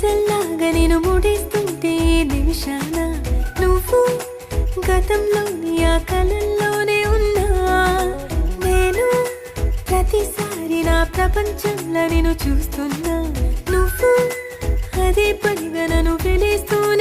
ఊసల్లాగా నేను ముడిస్తుంటే నిమిషాన నువ్వు గతంలోని ఆ కలల్లోనే ఉన్నా. నేను ప్రతిసారి నా ప్రపంచంలో నేను చూస్తున్నా. నువ్వు అదే పనిగా నన్ను పిలుస్తూనే